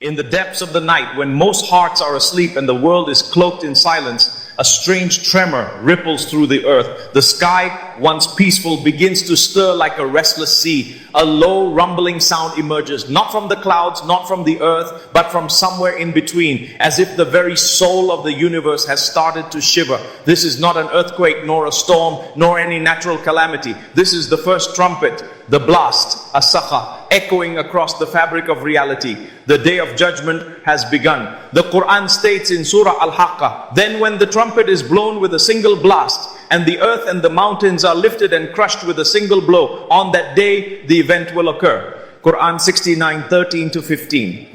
In the depths of the night, when most hearts are asleep and the world is cloaked in silence, a strange tremor ripples through the earth. The sky, once peaceful, begins to stir like a restless sea. A low rumbling sound emerges, not from the clouds, not from the earth, but from somewhere in between, as if the very soul of the universe has started to shiver. This is not an earthquake, nor a storm, nor any natural calamity. This is the first trumpet, the blast, as-sakha, echoing across the fabric of reality. The day of judgment has begun. The Quran states in Surah Al-Haqqah, then when the trumpet is blown with a single blast, and the earth and the mountains are lifted and crushed with a single blow, on that day the event will occur. Quran 69:13-15.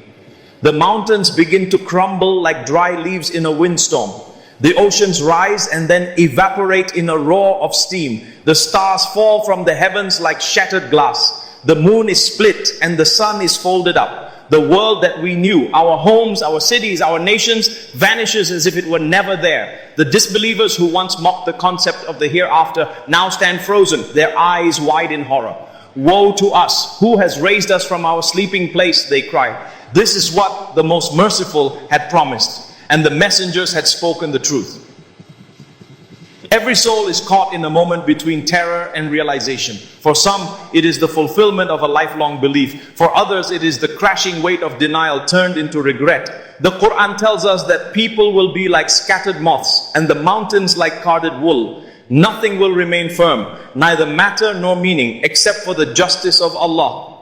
The mountains begin to crumble like dry leaves in a windstorm. The oceans rise and then evaporate in a roar of steam. The stars fall from the heavens like shattered glass. The moon is split and the sun is folded up. The world that we knew, our homes, our cities, our nations, vanishes as if it were never there. The disbelievers who once mocked the concept of the hereafter now stand frozen, their eyes wide in horror. Woe to us! Who has raised us from our sleeping place? They cry. This is what the most merciful had promised, and the messengers had spoken the truth. Every soul is caught in a moment between terror and realization. For some, it is the fulfillment of a lifelong belief. For others, it is the crashing weight of denial turned into regret. The Quran tells us that people will be like scattered moths and the mountains like carded wool. Nothing will remain firm, neither matter nor meaning, except for the justice of Allah.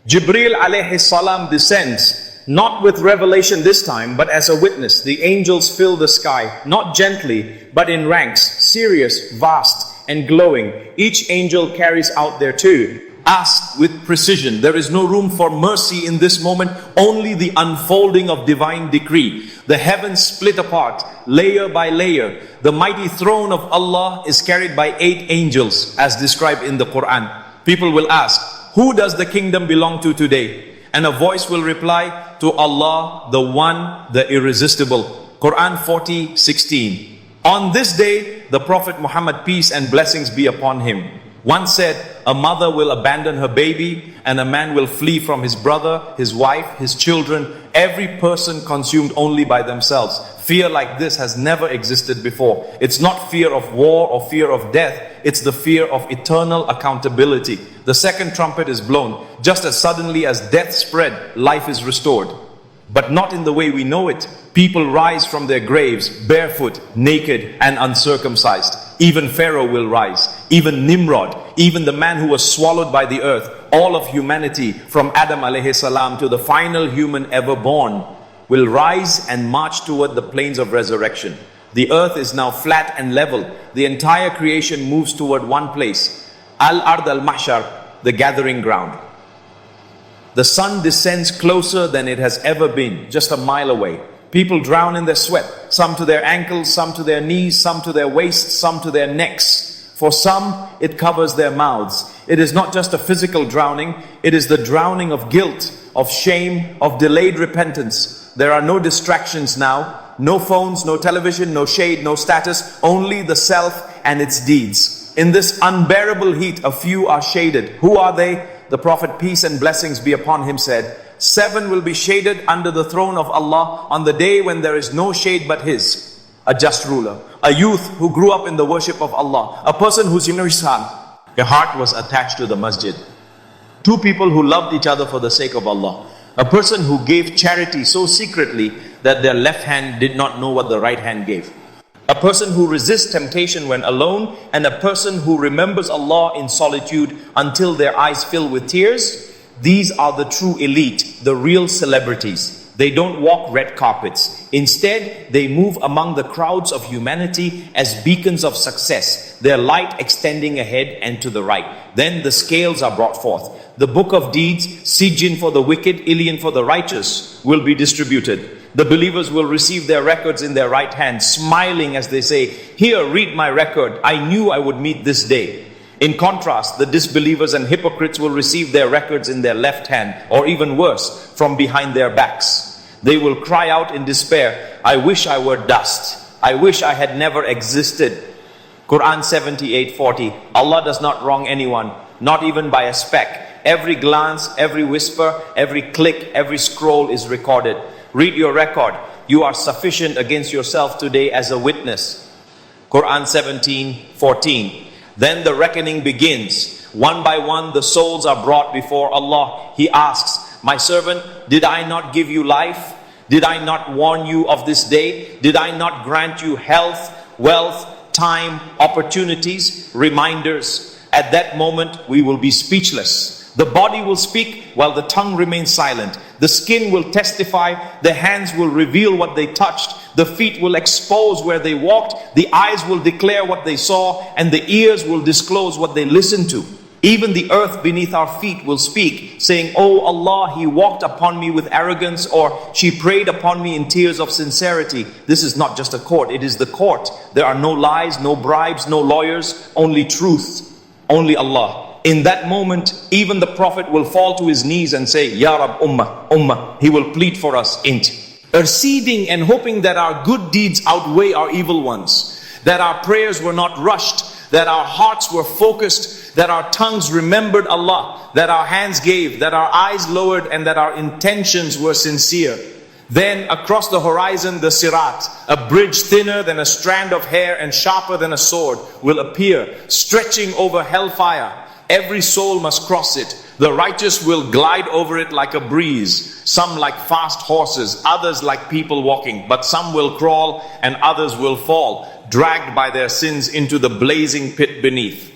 Jibreel alayhi salam descends, not with revelation this time, but as a witness. The angels fill the sky, not gently, but in ranks, serious, vast, and glowing. Each angel carries out their tune. Asked with precision, there is no room for mercy in this moment, only the unfolding of divine decree. The heavens split apart, layer by layer. The mighty throne of Allah is carried by 8 angels, as described in the Quran. People will ask, who does the kingdom belong to today? And a voice will reply, to Allah, the One, the Irresistible. Quran 40:16. On this day, the Prophet Muhammad, peace and blessings be upon him, once said, a mother will abandon her baby, and a man will flee from his brother, his wife, his children, every person consumed only by themselves. Fear like this has never existed before. It's not fear of war or fear of death, it's the fear of eternal accountability. The second trumpet is blown. Just as suddenly as death spread, life is restored. But not in the way we know it. People rise from their graves, barefoot, naked, and uncircumcised. Even Pharaoh will rise. Even Nimrod, even the man who was swallowed by the earth. All of humanity, from Adam alayhi salam to the final human ever born, will rise and march toward the plains of resurrection. The earth is now flat and level. The entire creation moves toward one place. Al-Ard al-Mahshar, the gathering ground. The sun descends closer than it has ever been, just a mile away. People drown in their sweat, some to their ankles, some to their knees, some to their waists, some to their necks. For some, it covers their mouths. It is not just a physical drowning, it is the drowning of guilt, of shame, of delayed repentance. There are no distractions now, no phones, no television, no shade, no status, only the self and its deeds. In this unbearable heat, a few are shaded. Who are they? The Prophet, peace and blessings be upon him, said, 7 will be shaded under the throne of Allah on the day when there is no shade but His. A just ruler, a youth who grew up in the worship of Allah, a person whose heart was attached to the masjid. 2 people who loved each other for the sake of Allah. A person who gave charity so secretly that their left hand did not know what the right hand gave. A person who resists temptation when alone, and a person who remembers Allah in solitude until their eyes fill with tears. These are the true elite, the real celebrities. They don't walk red carpets. Instead, they move among the crowds of humanity as beacons of success, their light extending ahead and to the right. Then the scales are brought forth. The book of deeds, Sijin for the wicked, Ilion for the righteous, will be distributed. The believers will receive their records in their right hand, smiling as they say, here, read my record. I knew I would meet this day. In contrast, the disbelievers and hypocrites will receive their records in their left hand, or even worse, from behind their backs. They will cry out in despair, I wish I were dust. I wish I had never existed. Quran 78:40. Allah does not wrong anyone, not even by a speck. Every glance, every whisper, every click, every scroll is recorded. Read your record. You are sufficient against yourself today as a witness. Quran 17:14. Then the reckoning begins. One by one the souls are brought before Allah. He asks, my servant, did I not give you life? Did I not warn you of this day? Did I not grant you health, wealth, time, opportunities, reminders? At that moment we will be speechless. The body will speak while the tongue remains silent. The skin will testify. The hands will reveal what they touched. The feet will expose where they walked. The eyes will declare what they saw. And the ears will disclose what they listened to. Even the earth beneath our feet will speak, saying, "Oh Allah, he walked upon me with arrogance," or "She prayed upon me in tears of sincerity." This is not just a court, it is the court. There are no lies, no bribes, no lawyers, only truth, only Allah. In that moment, even the Prophet will fall to his knees and say, "Ya Rab, Ummah, Ummah." He will plead for us, interceding and hoping that our good deeds outweigh our evil ones, that our prayers were not rushed, that our hearts were focused, that our tongues remembered Allah, that our hands gave, that our eyes lowered, and that our intentions were sincere. Then across the horizon, the Sirat, a bridge thinner than a strand of hair and sharper than a sword, will appear, stretching over hellfire. Every soul must cross it. The righteous will glide over it like a breeze, some like fast horses, others like people walking, but some will crawl and others will fall, dragged by their sins into the blazing pit beneath.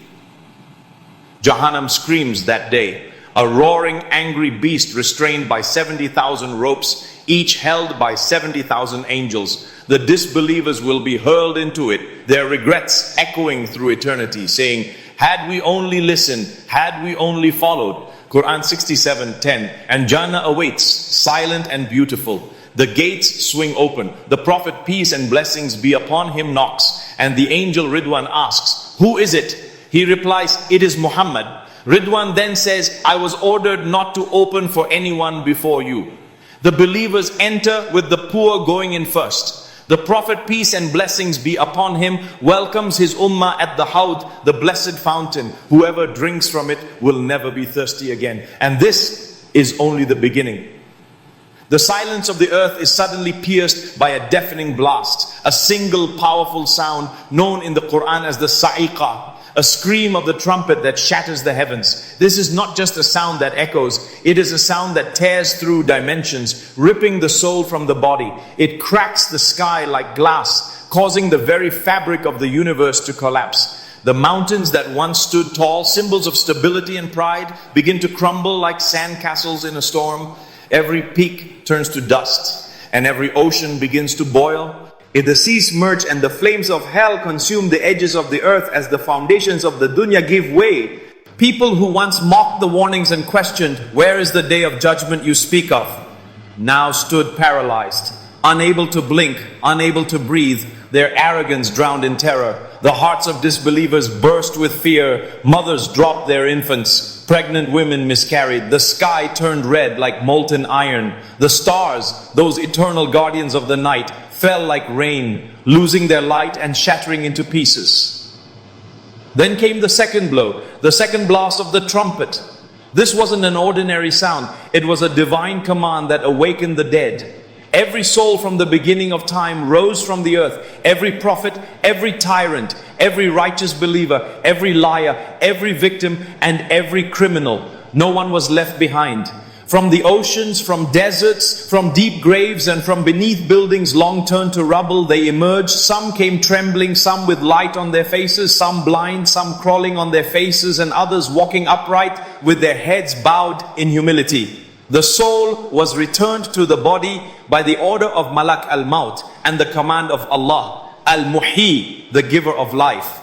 Jahannam screams that day, a roaring angry beast restrained by 70,000 ropes, each held by 70,000 angels. The disbelievers will be hurled into it, their regrets echoing through eternity, saying, "Had we only listened, had we only followed." Quran 67:10. And Jannah awaits, silent and beautiful. The gates swing open. The Prophet, peace and blessings be upon him, knocks. And the angel Ridwan asks, "Who is it?" He replies, "It is Muhammad." Ridwan then says, "I was ordered not to open for anyone before you." The believers enter with the poor going in first. The Prophet, peace and blessings be upon him, welcomes his ummah at the Hawd, the blessed fountain. Whoever drinks from it will never be thirsty again. And this is only the beginning. The silence of the earth is suddenly pierced by a deafening blast, a single powerful sound known in the Quran as the sa'iqah, a scream of the trumpet that shatters the heavens. This is not just a sound that echoes, it is a sound that tears through dimensions, ripping the soul from the body. It cracks the sky like glass, causing the very fabric of the universe to collapse. The mountains that once stood tall, symbols of stability and pride, begin to crumble like sand castles in a storm. Every peak turns to dust, and every ocean begins to boil. If the seas merge and the flames of hell consume the edges of the earth as the foundations of the dunya give way, people who once mocked the warnings and questioned, "Where is the day of judgment you speak of?" now stood paralyzed, unable to blink, unable to breathe, their arrogance drowned in terror. The hearts of disbelievers burst with fear. Mothers dropped their infants. Pregnant women miscarried. The sky turned red like molten iron. The stars, those eternal guardians of the night, fell like rain, losing their light and shattering into pieces. Then came the second blow, the second blast of the trumpet. This wasn't an ordinary sound. It was a divine command that awakened the dead. Every soul from the beginning of time rose from the earth. Every prophet, every tyrant, every righteous believer, every liar, every victim, and every criminal. No one was left behind. From the oceans, from deserts, from deep graves, and from beneath buildings long turned to rubble, they emerged. Some came trembling, some with light on their faces, some blind, some crawling on their faces, and others walking upright with their heads bowed in humility. The soul was returned to the body by the order of Malak al-Maut and the command of Allah, Al-Muhi, the giver of life.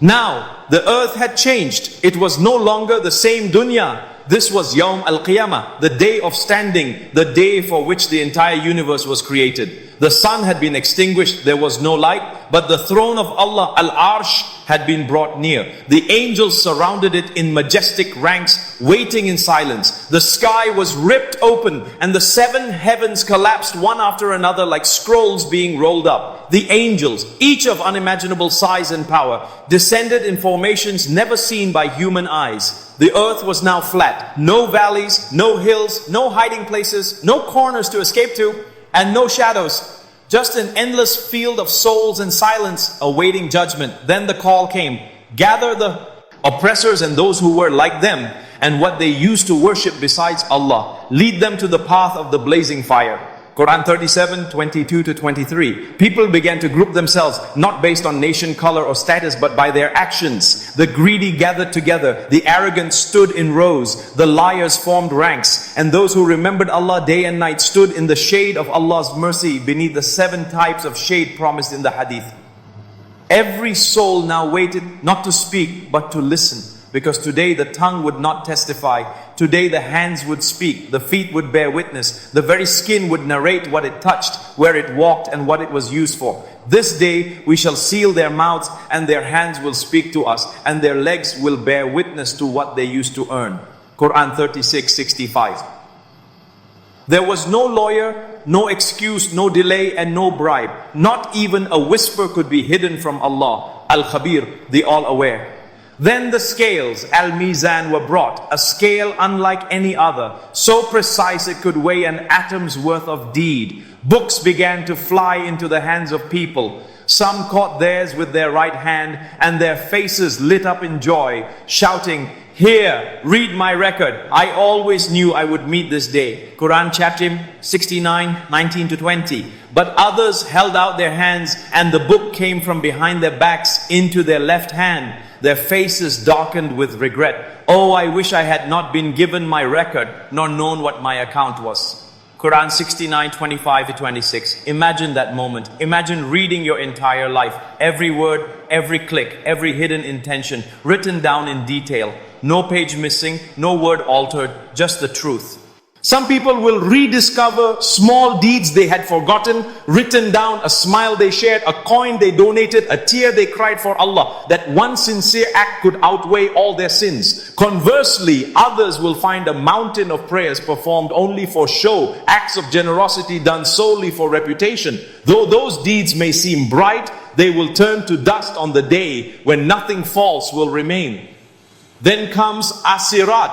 Now, the earth had changed. It was no longer the same dunya. This was Yawm al-Qiyamah, the day of standing, the day for which the entire universe was created. The sun had been extinguished, there was no light, but the throne of Allah, Al-Arsh, had been brought near. The angels surrounded it in majestic ranks, waiting in silence. The sky was ripped open, and the 7 heavens collapsed one after another like scrolls being rolled up. The angels, each of unimaginable size and power, descended in formations never seen by human eyes. The earth was now flat. No valleys, no hills, no hiding places, no corners to escape to, and no shadows. Just an endless field of souls in silence awaiting judgment. Then the call came. Gather the oppressors and those who were like them and what they used to worship besides Allah. Lead them to the path of the blazing fire. Quran 37, 22 to 23. People began to group themselves, not based on nation, color or status, but by their actions. The greedy gathered together, the arrogant stood in rows, the liars formed ranks, and those who remembered Allah day and night stood in the shade of Allah's mercy beneath the 7 types of shade promised in the hadith. Every soul now waited not to speak, but to listen. Because today the tongue would not testify. Today the hands would speak. The feet would bear witness. The very skin would narrate what it touched, where it walked, and what it was used for. This day we shall seal their mouths, and their hands will speak to us, and their legs will bear witness to what they used to earn. Quran 36:65. There was no lawyer, no excuse, no delay, and no bribe. Not even a whisper could be hidden from Allah, Al-Khabir, the all-aware. Then the scales, Al-Mizan, were brought, a scale unlike any other, so precise it could weigh an atom's worth of deed. Books began to fly into the hands of people. Some caught theirs with their right hand, and their faces lit up in joy, shouting, "Here, read my record. I always knew I would meet this day." Quran chapter 69, 19 to 20. But others held out their hands, and the book came from behind their backs into their left hand. Their faces darkened with regret. "Oh, I wish I had not been given my record, nor known what my account was." Quran 69, 25 to 26. Imagine that moment. Imagine reading your entire life. Every word, every click, every hidden intention, written down in detail. No page missing, no word altered, just the truth. Some people will rediscover small deeds they had forgotten, written down, a smile they shared, a coin they donated, a tear they cried for Allah. That one sincere act could outweigh all their sins. Conversely, others will find a mountain of prayers performed only for show, acts of generosity done solely for reputation. Though those deeds may seem bright, they will turn to dust on the day when nothing false will remain. Then comes Asirat,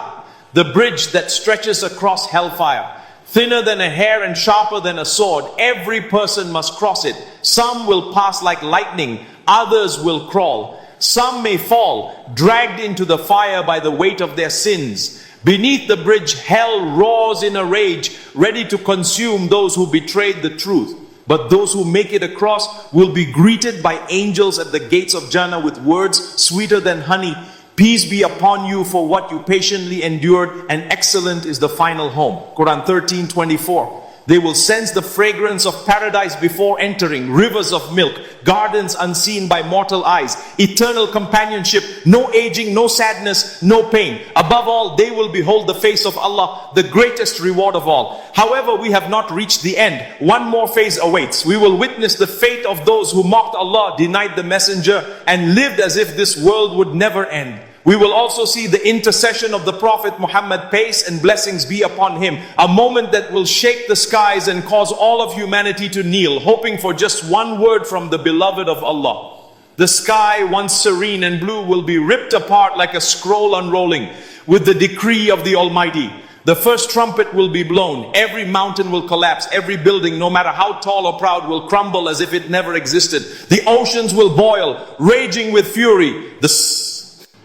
the bridge that stretches across hellfire. Thinner than a hair and sharper than a sword. Every person must cross it. Some will pass like lightning, others will crawl. Some may fall, dragged into the fire by the weight of their sins. Beneath the bridge, hell roars in a rage, ready to consume those who betrayed the truth. But those who make it across will be greeted by angels at the gates of Jannah with words sweeter than honey. Peace be upon you for what you patiently endured, and excellent is the final home. Quran 13:24. They will sense the fragrance of paradise before entering, rivers of milk, gardens unseen by mortal eyes, eternal companionship, no aging, no sadness, no pain. Above all, they will behold the face of Allah, the greatest reward of all. However, we have not reached the end. One more phase awaits. We will witness the fate of those who mocked Allah, denied the messenger, and lived as if this world would never end. We will also see the intercession of the Prophet Muhammad, peace and blessings be upon him. A moment that will shake the skies and cause all of humanity to kneel, hoping for just one word from the beloved of Allah. The sky, once serene and blue, will be ripped apart like a scroll unrolling with the decree of the Almighty. The first trumpet will be blown. Every mountain will collapse. Every building, no matter how tall or proud, will crumble as if it never existed. The oceans will boil, raging with fury. The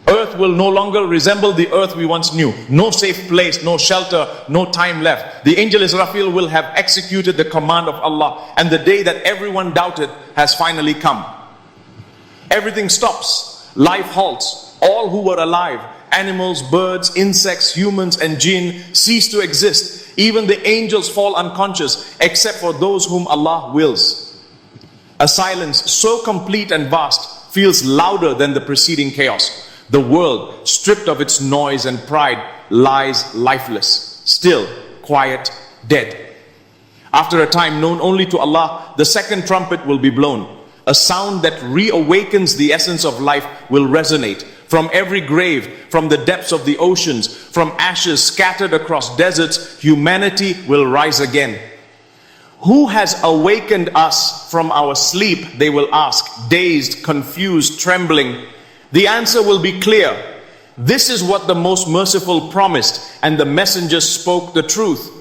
earth will no longer resemble the earth we once knew. No safe place, no shelter, no time left. The angel Israfil will have executed the command of Allah, and the day that everyone doubted has finally come. Everything stops. Life halts. All who were alive, animals, birds, insects, humans and jinn, cease to exist. Even the angels fall unconscious, except for those whom Allah wills. A silence so complete and vast feels louder than the preceding chaos. The world, stripped of its noise and pride, lies lifeless, still, quiet, dead. After a time known only to Allah, the second trumpet will be blown. A sound that reawakens the essence of life will resonate. From every grave, from the depths of the oceans, from ashes scattered across deserts, humanity will rise again. Who has awakened us from our sleep? They will ask, dazed, confused, trembling. The answer will be clear. This is what the Most Merciful promised, and the messengers spoke the truth.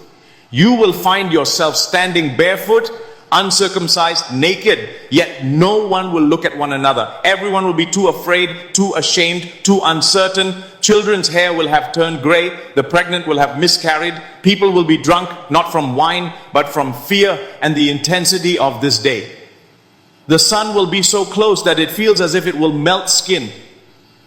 You will find yourself standing barefoot, uncircumcised, naked, yet no one will look at one another. Everyone will be too afraid, too ashamed, too uncertain. Children's hair will have turned gray. The pregnant will have miscarried. People will be drunk, not from wine, but from fear and the intensity of this day. The sun will be so close that it feels as if it will melt skin.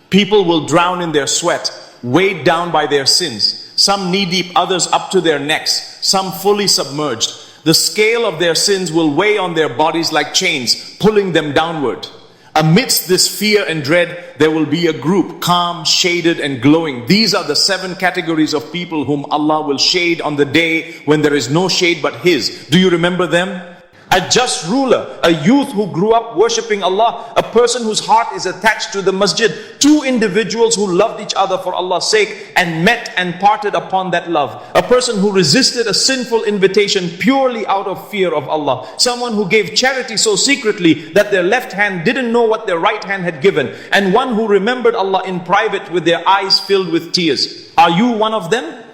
People will drown in their sweat, weighed down by their sins. Some knee-deep, others up to their necks, some fully submerged. The scale of their sins will weigh on their bodies like chains, pulling them downward. Amidst this fear and dread, there will be a group, calm, shaded and glowing. These are the 7 categories of people whom Allah will shade on the day when there is no shade but His. Do you remember them? A just ruler, a youth who grew up worshipping Allah, a person whose heart is attached to the masjid, 2 individuals who loved each other for Allah's sake and met and parted upon that love, a person who resisted a sinful invitation purely out of fear of Allah, someone who gave charity so secretly that their left hand didn't know what their right hand had given, and one who remembered Allah in private with their eyes filled with tears. Are you one of them?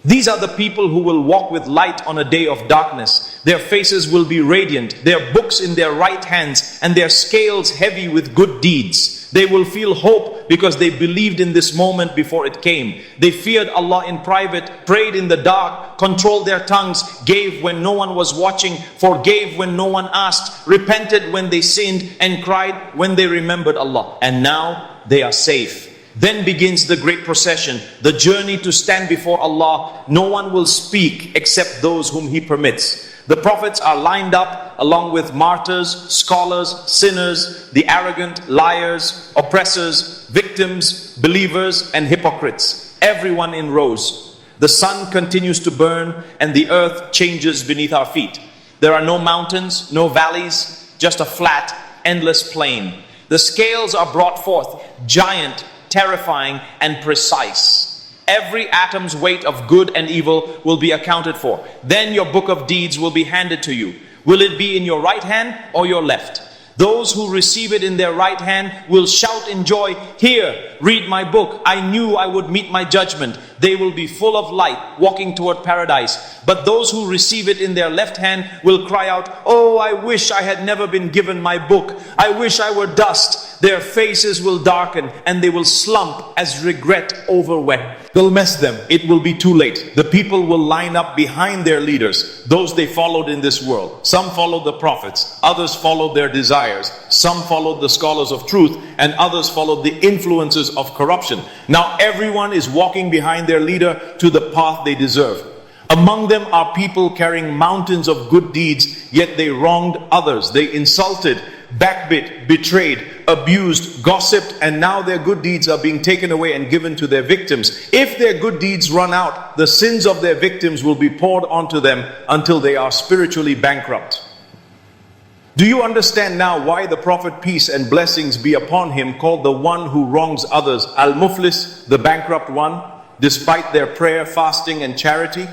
These are the people who will walk with light on a day of darkness. Their faces will be radiant, their books in their right hands, and their scales heavy with good deeds. They will feel hope because they believed in this moment before it came. They feared Allah in private, prayed in the dark, controlled their tongues, gave when no one was watching, forgave when no one asked, repented when they sinned, and cried when they remembered Allah. And now they are safe. Then begins the great procession, the journey to stand before Allah. No one will speak except those whom He permits. The prophets are lined up along with martyrs, scholars, sinners, the arrogant, liars, oppressors, victims, believers and hypocrites. Everyone in rows. The sun continues to burn and the earth changes beneath our feet. There are no mountains, no valleys, just a flat, endless plain. The scales are brought forth, giant, terrifying and precise. Every atom's weight of good and evil will be accounted for. Then your book of deeds will be handed to you. Will it be in your right hand or your left? Those who receive it in their right hand will shout in joy, "Here, read my book. I knew I would meet my judgment." They will be full of light, walking toward paradise. But those who receive it in their left hand will cry out, "Oh, I wish I had never been given my book. I wish I were dust." Their faces will darken and they will slump as regret overwhelms will mess them. It will be too late. The people will line up behind their leaders, those they followed in this world. Some followed the prophets, others followed their desires. Some followed the scholars of truth, and others followed the influences of corruption. Now everyone is walking behind their leader to the path they deserve. Among them are people carrying mountains of good deeds, yet they wronged others. They insulted, backbit, betrayed, abused, gossiped, and now their good deeds are being taken away and given to their victims. If their good deeds run out, the sins of their victims will be poured onto them until they are spiritually bankrupt. Do you understand now why the Prophet, peace and blessings be upon him, called the one who wrongs others Al-Muflis, the bankrupt one, despite their prayer, fasting and charity?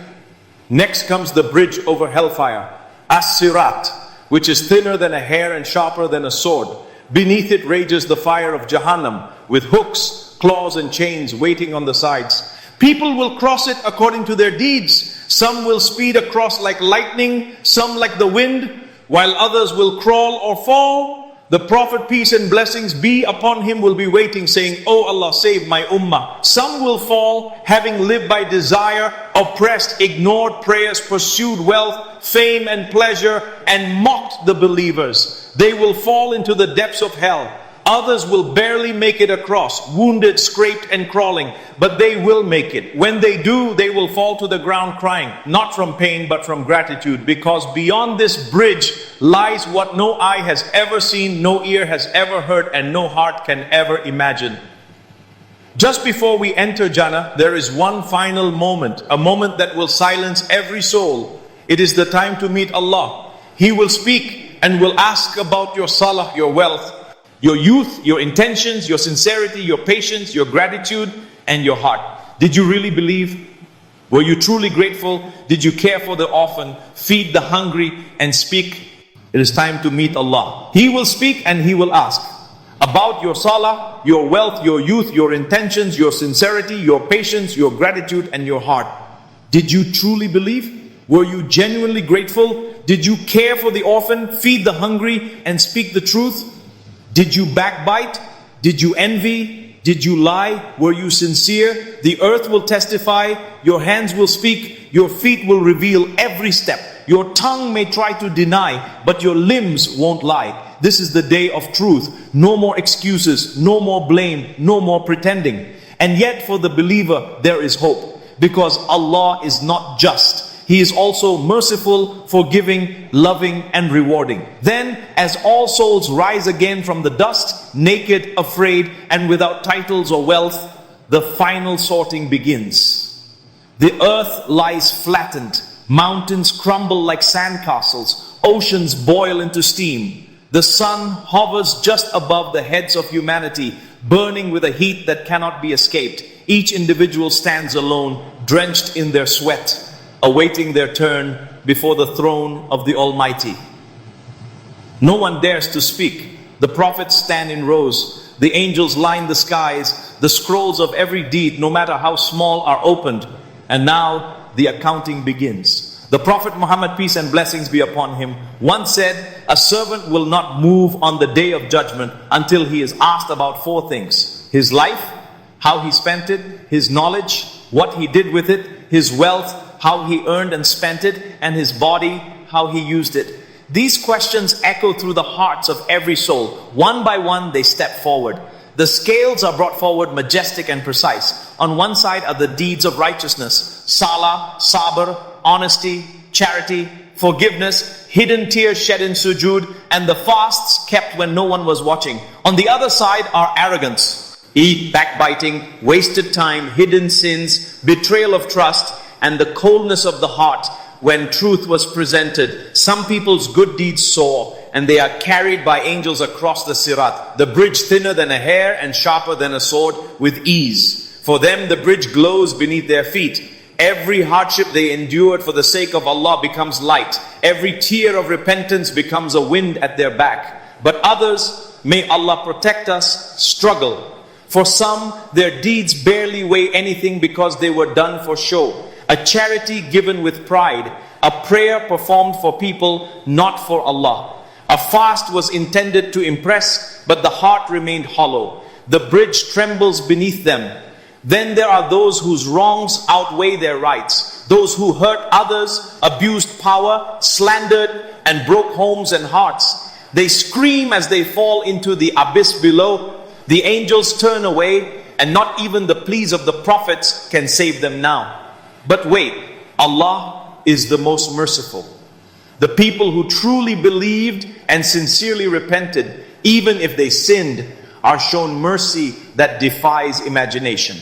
Next comes the bridge over hellfire, As-Sirat, which is thinner than a hair and sharper than a sword. Beneath it rages the fire of Jahannam, with hooks, claws and chains waiting on the sides. People will cross it according to their deeds. Some will speed across like lightning, some like the wind, while others will crawl or fall. The Prophet, peace and blessings be upon him, will be waiting, saying, "Oh Allah, save my ummah." Some will fall, having lived by desire, oppressed, ignored prayers, pursued wealth, fame and pleasure, and mocked the believers. They will fall into the depths of hell. Others will barely make it across, wounded, scraped and crawling, but they will make it. When they do, they will fall to the ground crying, not from pain but from gratitude, because beyond this bridge lies what no eye has ever seen, no ear has ever heard, and no heart can ever imagine. Just before we enter Jannah, there is one final moment, a moment that will silence every soul. It is the time to meet Allah. He will speak and will ask about your salah, your wealth, your youth, your intentions, your sincerity, your patience, your gratitude, and your heart. Did you really believe? Were you truly grateful? Did you care for the orphan, feed the hungry, and speak? It is time to meet Allah. He will speak and He will ask about your salah, your wealth, your youth, your intentions, your sincerity, your patience, your gratitude, and your heart. Did you truly believe? Were you genuinely grateful? Did you care for the orphan, feed the hungry, and speak the truth? Did you backbite? Did you envy? Did you lie? Were you sincere? The earth will testify, your hands will speak, your feet will reveal every step. Your tongue may try to deny, but your limbs won't lie. This is the day of truth. No more excuses, no more blame, no more pretending. And yet for the believer there is hope, because Allah is not just. He is also merciful, forgiving, loving, and rewarding. Then, as all souls rise again from the dust, naked, afraid, and without titles or wealth, the final sorting begins. The earth lies flattened, mountains crumble like sandcastles, oceans boil into steam. The sun hovers just above the heads of humanity, burning with a heat that cannot be escaped. Each individual stands alone, drenched in their sweat, awaiting their turn before the throne of the Almighty. No one dares to speak. The prophets stand in rows. The angels line the skies. The scrolls of every deed, no matter how small, are opened. And now the accounting begins. The Prophet Muhammad, peace and blessings be upon him, once said, a servant will not move on the day of judgment until he is asked about four things: his life, how he spent it; his knowledge, what he did with it; his wealth, how he earned and spent it; and his body, how he used it. These questions echo through the hearts of every soul. One by one they step forward. The scales are brought forward majestic and precise. On one side are the deeds of righteousness: salah, sabr, honesty, charity, forgiveness, hidden tears shed in sujood, and the fasts kept when no one was watching. On the other side are arrogance, backbiting, wasted time, hidden sins, betrayal of trust, and the coldness of the heart when truth was presented. Some people's good deeds soar, and they are carried by angels across the sirat, the bridge thinner than a hair and sharper than a sword, with ease. For them the bridge glows beneath their feet. Every hardship they endured for the sake of Allah becomes light. Every tear of repentance becomes a wind at their back. But others, may Allah protect us, struggle. For some, their deeds barely weigh anything because they were done for show. A charity given with pride, a prayer performed for people, not for Allah. A fast was intended to impress, but the heart remained hollow. The bridge trembles beneath them. Then there are those whose wrongs outweigh their rights, those who hurt others, abused power, slandered, and broke homes and hearts. They scream as they fall into the abyss below. The angels turn away, and not even the pleas of the prophets can save them now. But wait, Allah is the most merciful. The people who truly believed and sincerely repented, even if they sinned, are shown mercy that defies imagination.